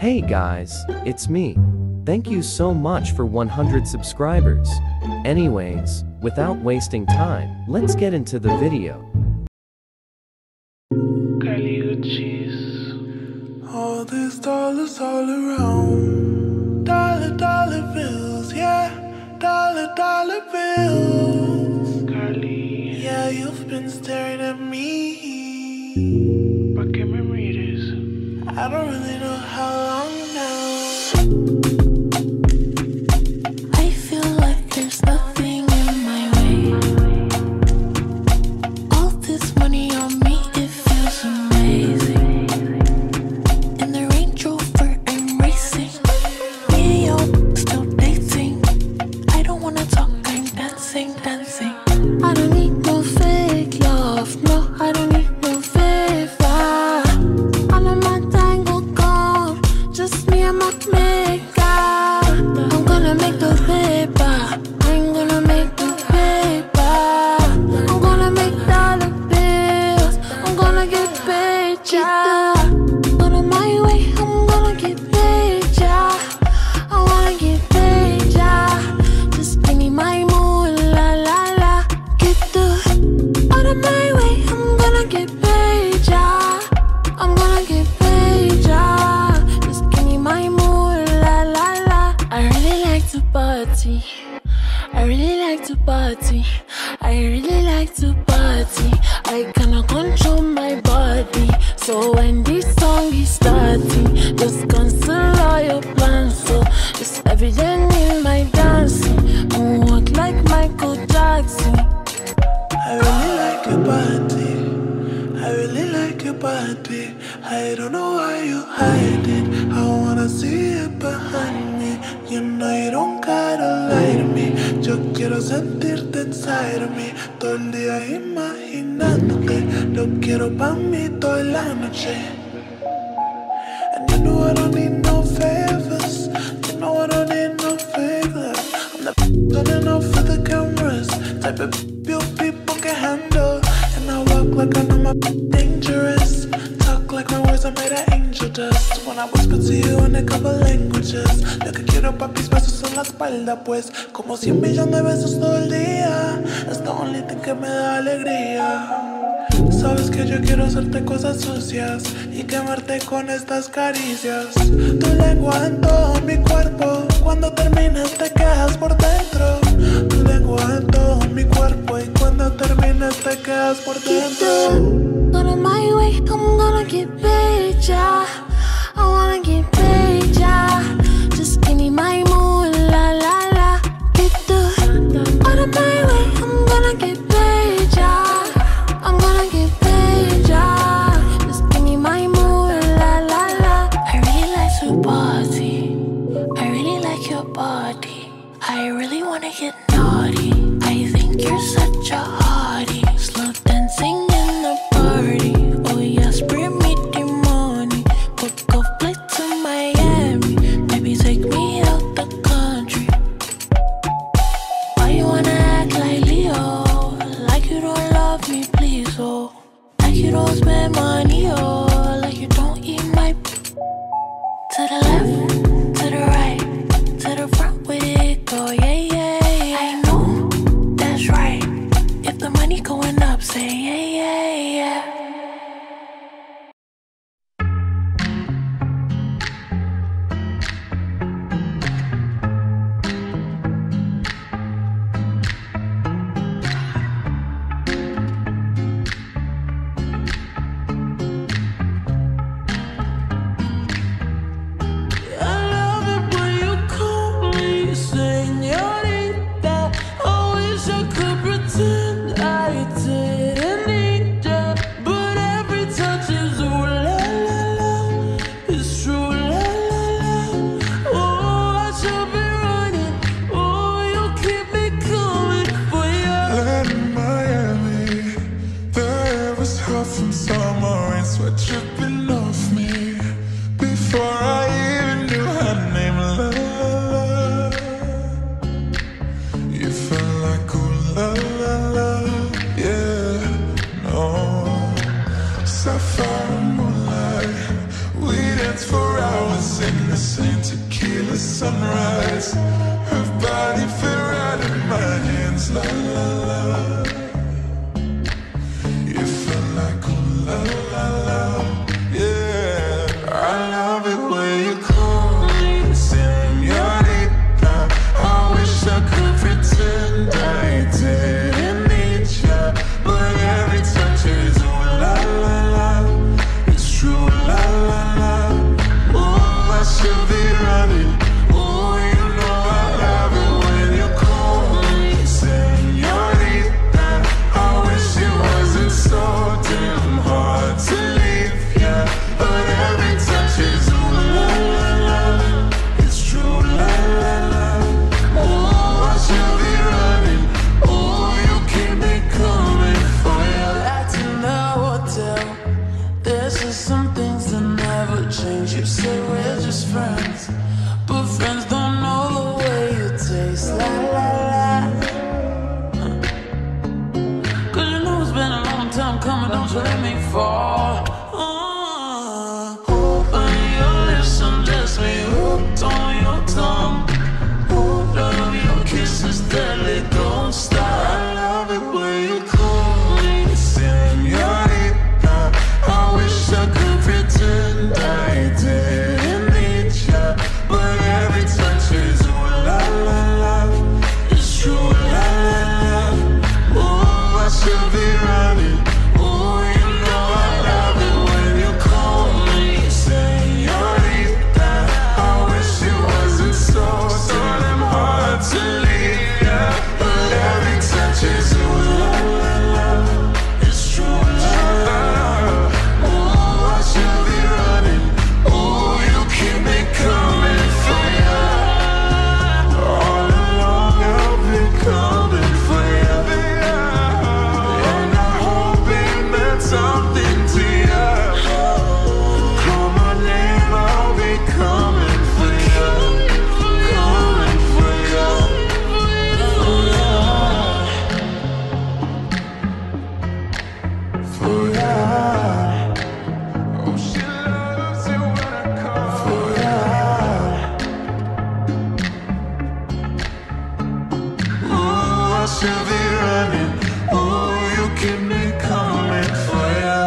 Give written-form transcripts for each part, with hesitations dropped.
Hey guys, it's me. Thank you so much for 100 subscribers. Anyways, without wasting time, let's get into the video. All these dollars all around. Dollar bills, yeah. Dollar bills. Carly, yeah, you've been staring at me. ¿pa' qué me mires? I don't really know how long now. I feel like there's nothing in my way. All this money on me, it feels amazing. In the Range Rover, I'm racing. Me and you still dating. I don't wanna talk, I'm dancing. I don't need no fake love, no, I don't need no favor. All of my tango gone, just me and my makeup. I'm gonna make the paper, I'm gonna make the paper. I'm gonna make dollar bills, I'm gonna get paid, yeah. Out of my way, I'm gonna get paid, yeah. I wanna get paid, yeah. Just give me my mood, la la la. Get the out of my way, I'm gonna get paid, yeah. I'm gonna get paid, yeah. Just give me my mood, la la la. I really like to party. I really like to party. I really like to party. I cannot control my body. So when this song is starting, just cancel all your plans. So it's evident in my dancing. Moonwalk like Michael Jackson. I really like your body. I really like your body. I don't know why you hide it. I wanna see it behind me. You know you don't gotta lie to me. Yo quiero sentirte inside of me. Todo el día imaginándote. Lo quiero pa' mí toda la noche. And you know I don't need no favors. You know I don't need no favors. I'm the turning off for the cameras. Type of you people can handle. And I walk like I know my dangerous. Talk like my words are made of angel dust. When I whisper to you in a couple languages. Lo que quiero papis besos en la espalda pues. Como 100 millones de besos todo el día. Es the only thing que me da alegría. Sabes que yo quiero hacerte cosas sucias y quemarte con estas caricias. Tu lengua en todo mi cuerpo. Cuando terminas te quedas por dentro. Tu lengua en todo mi cuerpo y cuando terminas te quedas por dentro. Out of my way, I'm gonna get paid, yeah. I wanna get paid, yeah. Just give me my mood, la la la. Get the out of my way, I'm gonna get paid, yeah. I'm gonna get paid, yeah. Just give me my mood, la la la. I really like to party. I really like your body. I really wanna get naughty. I think you're such a hottie. Slow dancing in the party. Oh yes, bring me the money. Book a flight to Miami. Maybe take me out the country. Why you wanna act like Leo? Like you don't love me, please, oh. Like you don't spend money, oh. Like you don't eat my to the left, to the right, to the front with it go, yeah, yeah. I know, that's right. If the money going up, say yeah, yeah, yeah. the same tequila sunrise. Her body fit right in my hands, la la la. It felt like ooh la la la. Yeah, I love it when you call me señorita. I wish I could pretend I didn't need ya, but every touch is ooh la la la. It's true, la la la. Ooh, I should be running. Ooh, you know I love it when you call me señorita. I wish it wasn't so damn hard to leave ya, but every touch is ooh la la la. It's true, la la la. Ooh, I should be running. Ooh, you keep me coming for ya. That's in the hotel. There's just some things that never change. You say we're just friends, but friends don't know the way you taste. La la la. 'Cause you know it's been a long time coming. Don't you let me fall. Open your lips and bless me. Hooked on your tongue. Hold of your kisses, deadly, don't stop. I love it when you call me señorita. I wish I could pretend I didn't need ya, but every touch is ooh la la la. It's true, la la la. Ooh, I should be running. Ooh, you know I love it when you call me señorita. I wish it wasn't so damn hard to leave ya, but every touch is ooh la la la. It's true, la la la. Ooh, I should be running. Ooh, you keep me coming for ya. All along I've been coming for ya, and I hope it meant something to ya. Call my name, I'll be coming for ya, coming for ya. For ya, for ya. Oh, she loves it when I call for ya. Ooh, I should be running. Ooh, you keep me coming for ya.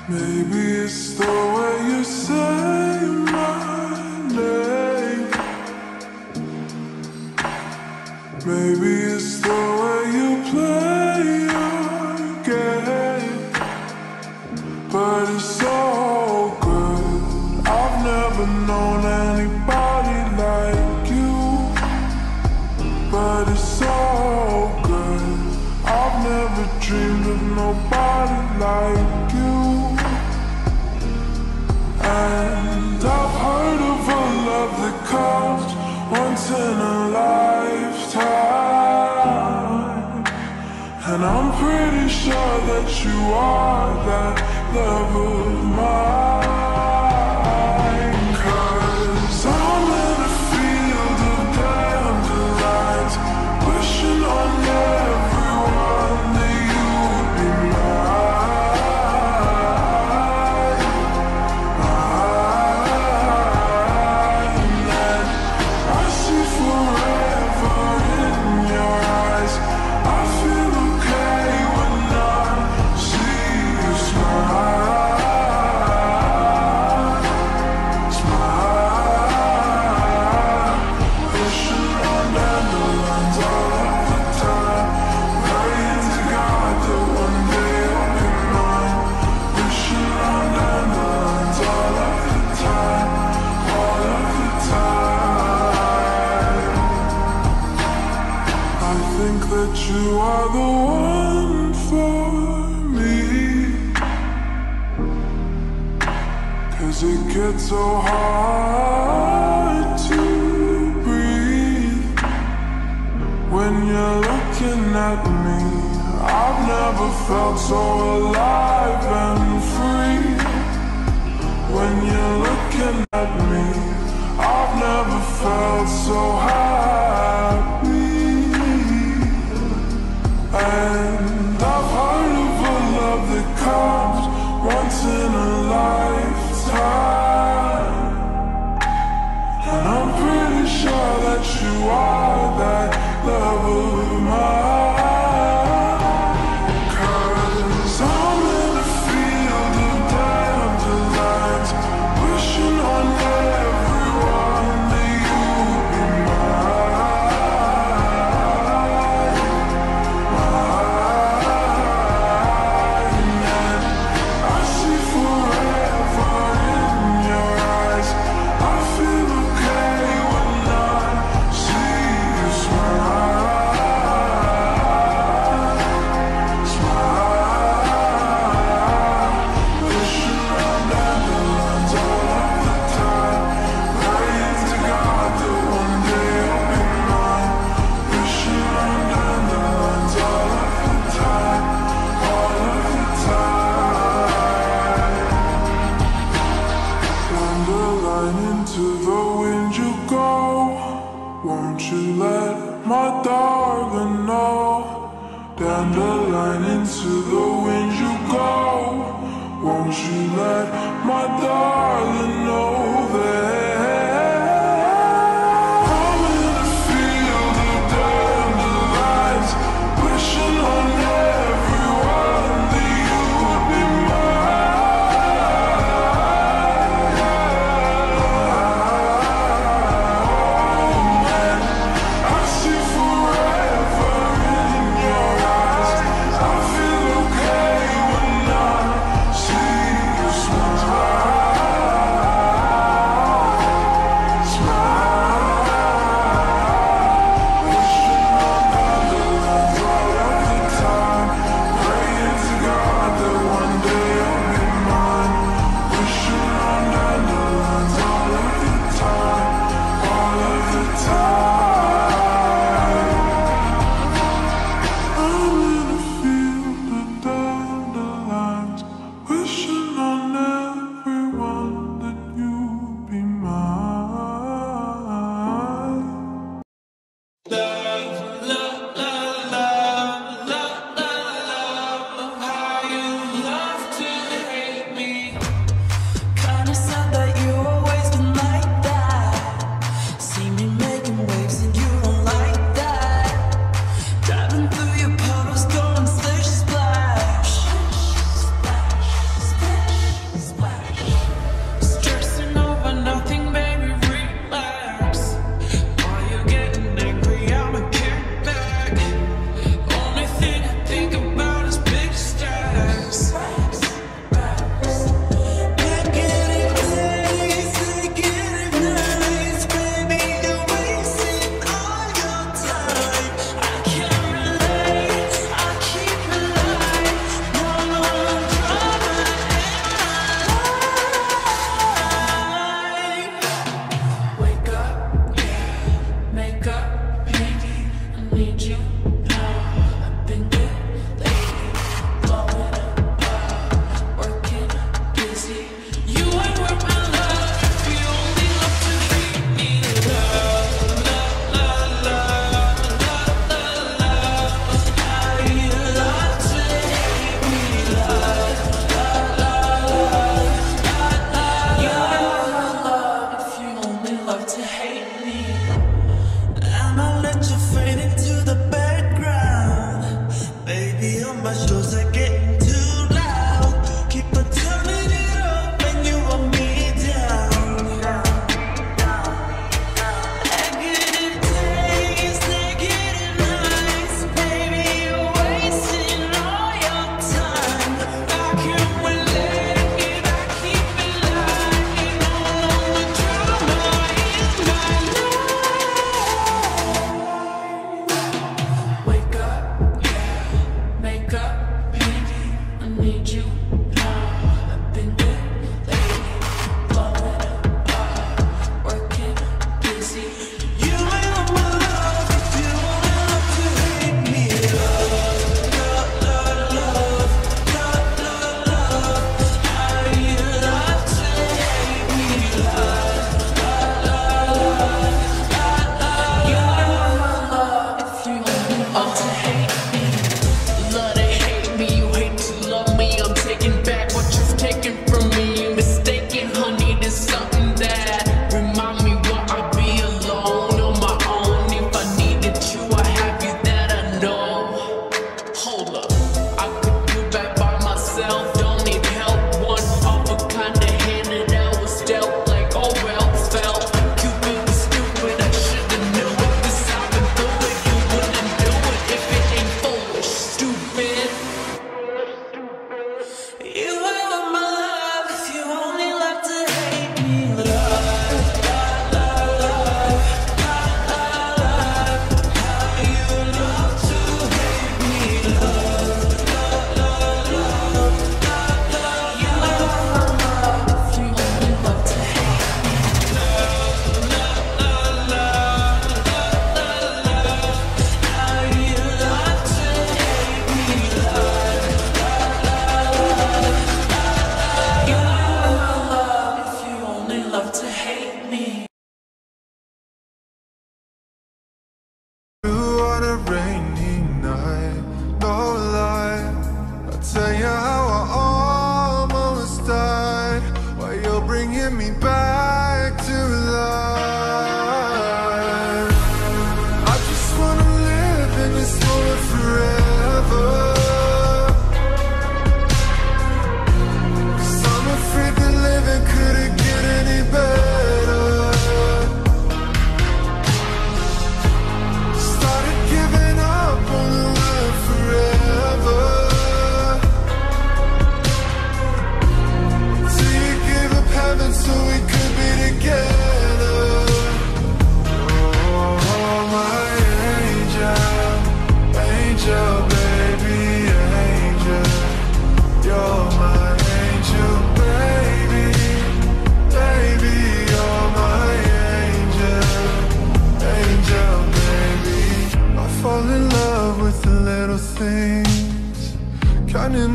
Maybe it's the way you say my name. Maybe it's the way you play your game. But it's so good. I've never known anybody like you. But it's so good. I've never dreamed of nobody like you. And I've heard of a love that comes once in a lifetime, and I'm pretty sure that you are that love of mine. 'Cause I'm in a field of dandelions, wishing on everyone that you'd be mine. And I see forever in your eyes. I feel okay when I see you smile. Smile. Wishing on dandelions all of the time, praying to God that one day you'll be mine. Wishing on dandelions all of the time, all of the time. I think that you are the one for me, 'cause it gets so hard to breathe when you're looking at me. I've never felt so alive and free when you're looking at me. I've never felt so happy. And I've heard of a love that comes once in a lifetime, and I'm pretty sure that you are that love of mine. 'Cause I'm in a field of dandelions, wishing on everyone that you'd be mine.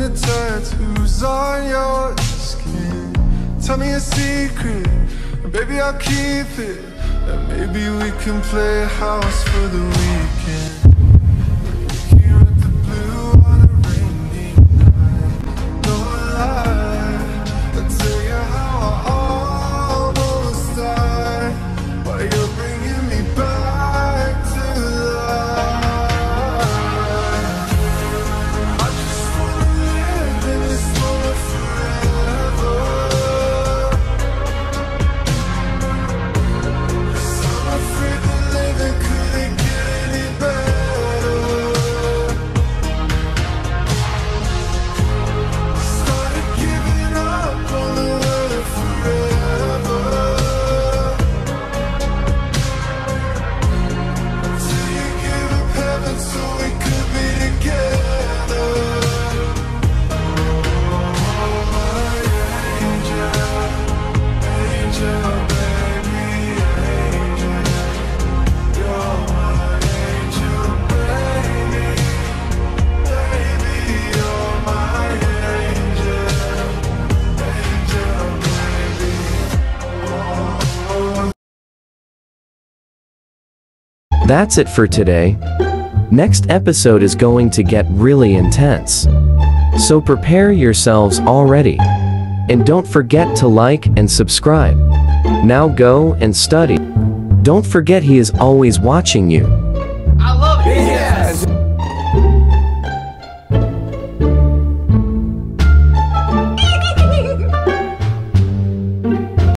the tattoos on your skin. Tell me a secret, and baby I'll keep it. And maybe we can play house for the weekend. Here at the blue on a rainy night. No lie, I'll tell you how I almost died, while you're bringing me back to life. I just wanna live in this moment forever. 'Cause I'm afraid that living couldn't get any better. Started giving up on the word forever, till you gave up heaven so we could be together. Oh, my angel, angel, baby, angel. You're my angel, baby, baby, you're my angel, angel, baby. That's it for today. Next episode is going to get really intense. So prepare yourselves already. And don't forget to like and subscribe. Now go and study. Don't forget he is always watching you.